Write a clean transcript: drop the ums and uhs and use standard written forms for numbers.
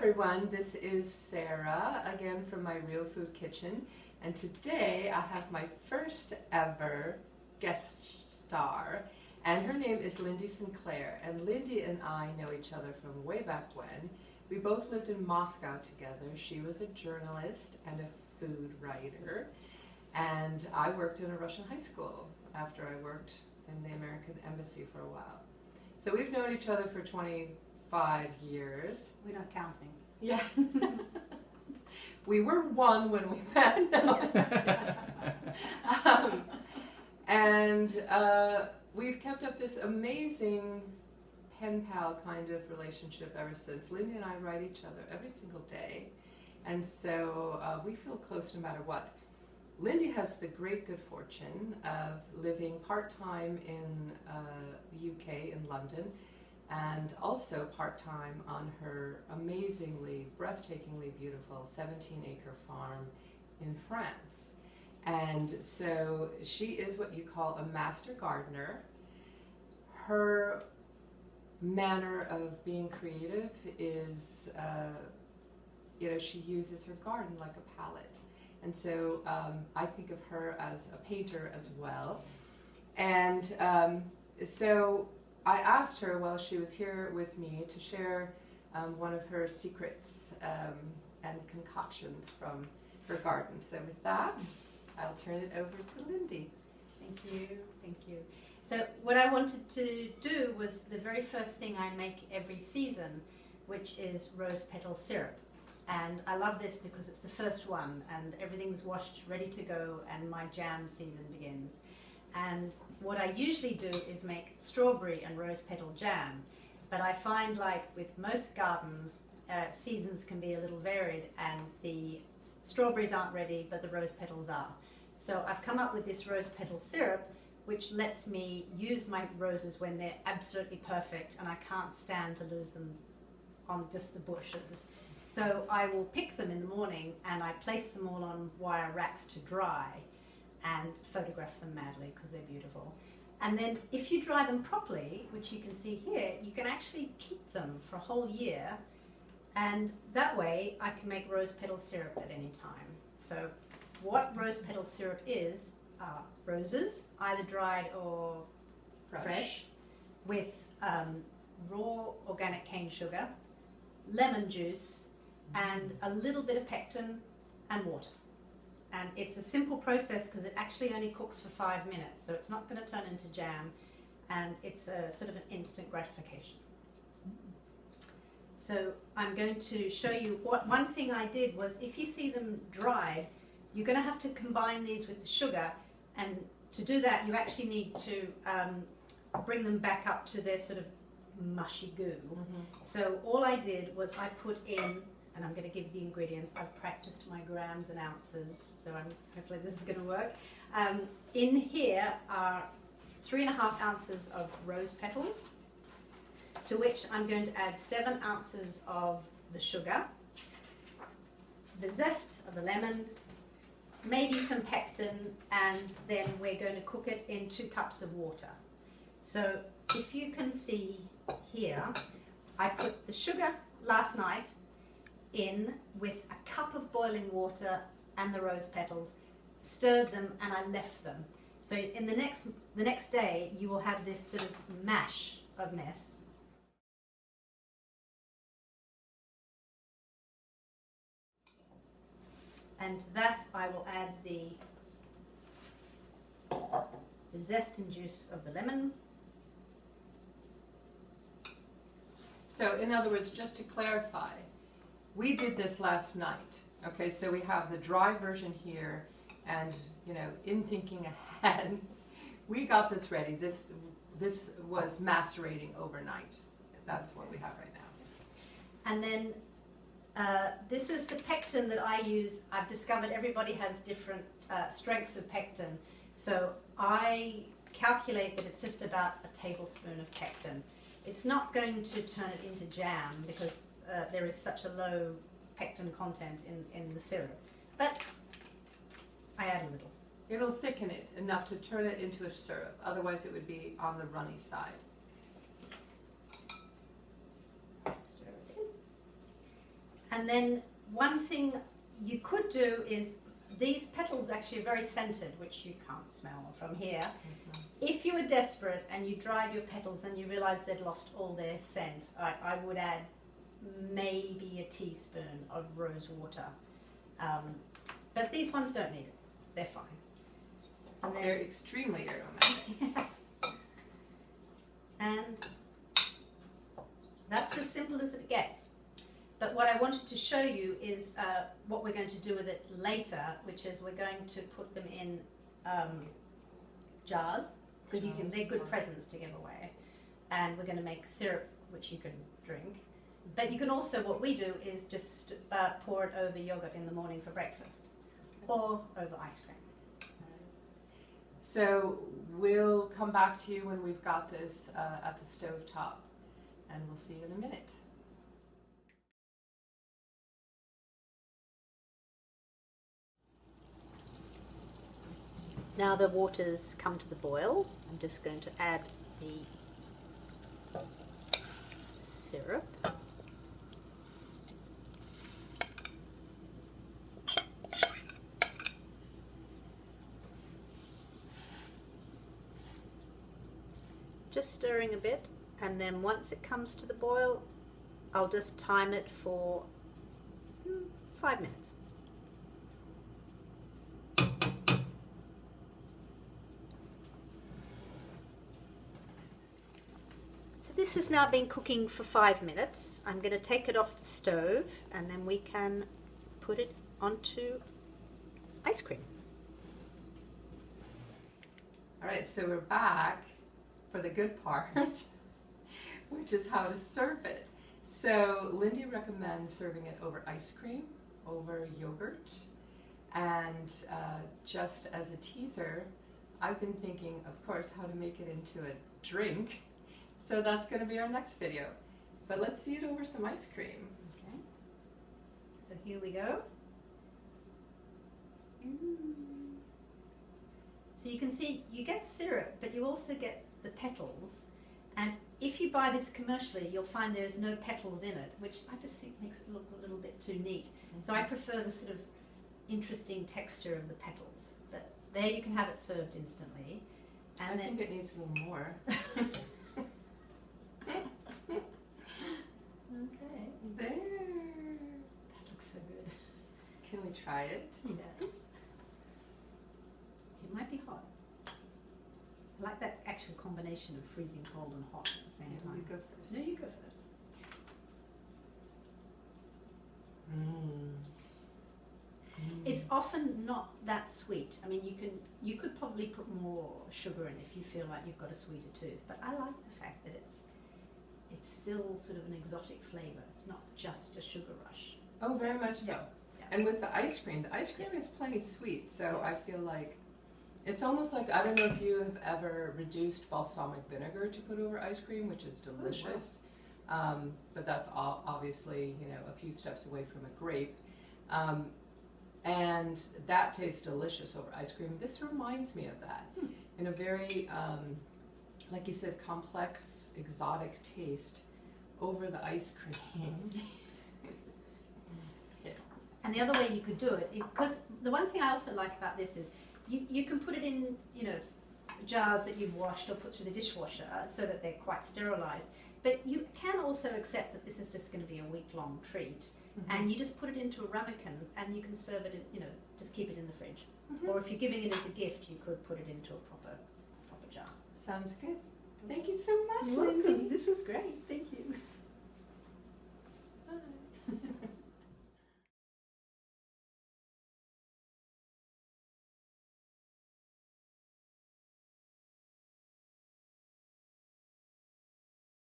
everyone, this is Sarah again from my Real Food Kitchen, and today I have my first ever guest star, and her name is Lindy Sinclair. And Lindy and I know each other from way back when. We both lived in Moscow together. She was a journalist and a food writer, and I worked in a Russian high school after I worked in the American Embassy for a while. So we've known each other for 25 years. We're not counting. Yeah. We were one when we met. No. We've kept up this amazing pen pal kind of relationship ever since. Lindy and I write each other every single day, and so we feel close no matter what. Lindy has the great good fortune of living part-time in the UK, in London, and also part-time on her amazingly, breathtakingly beautiful 17-acre farm in France. And so she is what you call a master gardener. Her manner of being creative is, she uses her garden like a palette. And so I think of her as a painter as well. And so I asked her while she was here with me to share one of her secrets and concoctions from her garden. So with that, I'll turn it over to Lindy. Thank you, thank you. So what I wanted to do was the very first thing I make every season, which is rose petal syrup. And I love this because it's the first one and everything's washed, ready to go, and my jam season begins. And what I usually do is make strawberry and rose petal jam. But I find, like with most gardens, seasons can be a little varied, and the strawberries aren't ready, but the rose petals are. So I've come up with this rose petal syrup, which lets me use my roses when they're absolutely perfect and I can't stand to lose them on just the bushes. So I will pick them in the morning and I place them all on wire racks to dry and photograph them madly because they're beautiful. And then if you dry them properly, which you can see here, you can actually keep them for a whole year, and that way I can make rose petal syrup at any time. So what rose petal syrup is are roses, either dried or fresh, with raw organic cane sugar, lemon juice, and a little bit of pectin and water. And it's a simple process because it actually only cooks for 5 minutes, so it's not going to turn into jam, and it's a sort of an instant gratification. So I'm going to show you one thing I did was, if you see them dried, you're going to have to combine these with the sugar, and to do that you actually need to bring them back up to their sort of mushy goo. So all I did was I put in, and I'm going to give the ingredients. I've practiced my grams and ounces, so hopefully this is going to work. In here are 3.5 ounces of rose petals, to which I'm going to add 7 ounces of the sugar, the zest of the lemon, maybe some pectin, and then we're going to cook it in 2 cups of water. So if you can see here, I put the sugar last night in with a cup of boiling water and the rose petals, stirred them, and I left them. So in the next day you will have this sort of mash of mess. And to that I will add the zest and juice of the lemon. So in other words, just to clarify, we did this last night. Okay, so we have the dry version here, and in thinking ahead, we got this ready. This was macerating overnight. That's what we have right now. And then this is the pectin that I use. I've discovered everybody has different strengths of pectin, so I calculate that it's just about a tablespoon of pectin. It's not going to turn it into jam because there is such a low pectin content in the syrup, but I add a little. It'll thicken it enough to turn it into a syrup, otherwise it would be on the runny side. And then one thing you could do is, these petals actually are very scented, which you can't smell from here. If you were desperate and you dried your petals and you realised they'd lost all their scent, I would add maybe a teaspoon of rose water. But these ones don't need it. They're fine. And They're extremely aromatic. Yes. And that's as simple as it gets. But what I wanted to show you is what we're going to do with it later, which is we're going to put them in jars, because they're good presents to give away. And we're going to make syrup, which you can drink. But you can also, what we do is just pour it over yogurt in the morning for breakfast, or over ice cream. So we'll come back to you when we've got this at the stove top, and we'll see you in a minute. Now the water's come to the boil, I'm just going to add the syrup. Just stirring a bit, and then once it comes to the boil, I'll just time it for 5 minutes. So this has now been cooking for 5 minutes. I'm going to take it off the stove, and then we can put it onto ice cream. All right, so we're back for the good part, which is how to serve it. So Lindy recommends serving it over ice cream, over yogurt, and just as a teaser, I've been thinking, of course, how to make it into a drink. So that's going to be our next video. But let's see it over some ice cream. Okay. So here we go. So you can see you get syrup, but you also get the petals. And if you buy this commercially, you'll find there's no petals in it, which I just think makes it look a little bit too neat. So I prefer the sort of interesting texture of the petals. But there you can have it served instantly. And I think it needs a little more. Okay. There. That looks so good. Can we try it? Yes. It might be hot. I like that actual combination of freezing cold and hot at the same time. You go first. No, you go first. It's often not that sweet. I mean, you could probably put more sugar in if you feel like you've got a sweeter tooth. But I like the fact that it's still sort of an exotic flavour. It's not just a sugar rush. Oh, very much so. Yeah. And with the ice cream is plenty sweet. So I feel like it's almost like, I don't know if you have ever reduced balsamic vinegar to put over ice cream, which is delicious. Oh, wow. But that's obviously, a few steps away from a grape. And that tastes delicious over ice cream. This reminds me of that in a very, like you said, complex, exotic taste over the ice cream. Yeah. And the other way you could do it, because the one thing I also like about this is you can put it in, jars that you've washed or put through the dishwasher so that they're quite sterilized. But you can also accept that this is just going to be a week-long treat. And you just put it into a ramekin and you can serve it, just keep it in the fridge. Or if you're giving it as a gift, you could put it into a proper jar. Sounds good. Thank you so much, You're welcome. Lindy. This was great. Thank you.